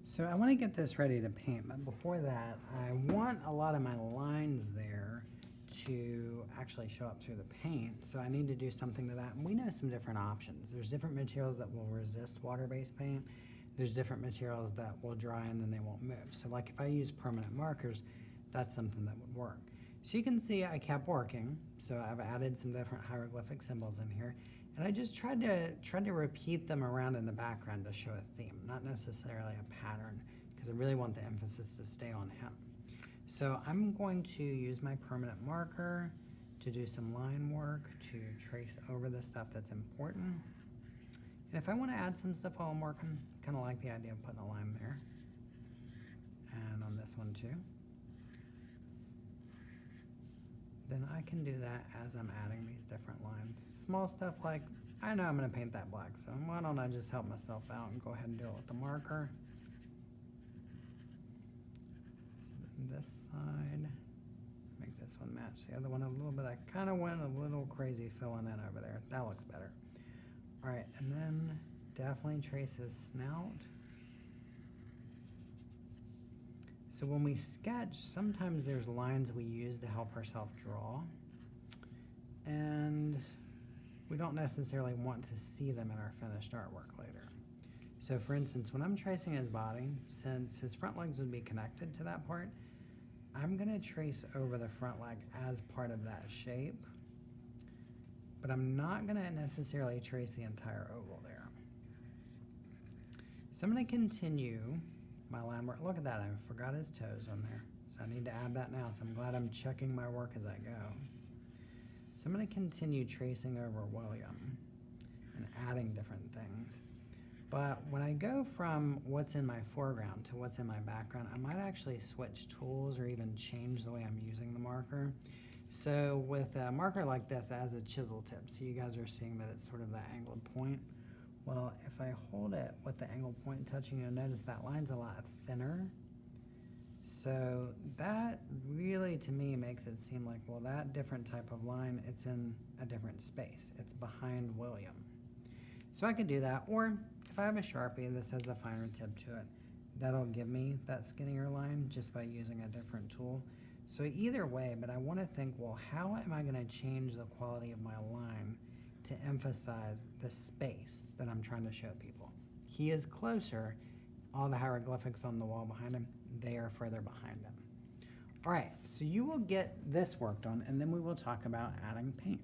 So I want to get this ready to paint, but before that, I want a lot of my lines there to actually show up through the paint. So I need to do something to that. And we know some different options. There's different materials that will resist water-based paint. There's different materials that will dry and then they won't move. So like if I use permanent markers, that's something that would work. So you can see I kept working. So I've added some different hieroglyphic symbols in here. And I just tried to repeat them around in the background to show a theme, not necessarily a pattern, because I really want the emphasis to stay on him. So I'm going to use my permanent marker to do some line work, to trace over the stuff that's important. And if I want to add some stuff while I'm working, kind of like the idea of putting a line there. And on this one too. Then I can do that as I'm adding these different lines. Small stuff like, I know I'm going to paint that black, so why don't I just help myself out and go ahead and do it with the marker. So then this side, make this one match the other one a little bit. I kind of went a little crazy filling in over there. That looks better. All right, and then definitely trace his snout. So when we sketch, sometimes there's lines we use to help ourselves draw, and we don't necessarily want to see them in our finished artwork later. So for instance, when I'm tracing his body, since his front legs would be connected to that part, I'm gonna trace over the front leg as part of that shape, but I'm not gonna necessarily trace the entire oval there. So I'm gonna continue my line work. Look at that, I forgot his toes on there. So I need to add that now, so I'm glad I'm checking my work as I go. So I'm gonna continue tracing over William and adding different things. But when I go from what's in my foreground to what's in my background, I might actually switch tools or even change the way I'm using the marker. So with a marker like this, it has a chisel tip. So you guys are seeing that it's sort of that angled point. Well, if I hold it with the angled point touching, you'll notice that line's a lot thinner. So that really, to me, makes it seem like, well, that different type of line, it's in a different space. It's behind William. So I could do that, or if I have a Sharpie, this has a finer tip to it, that'll give me that skinnier line just by using a different tool. So either way, but I want to think, well, how am I going to change the quality of my line to emphasize the space that I'm trying to show people? He is closer. All the hieroglyphics on the wall behind him, they are further behind him. All right, so you will get this worked on, and then we will talk about adding paint.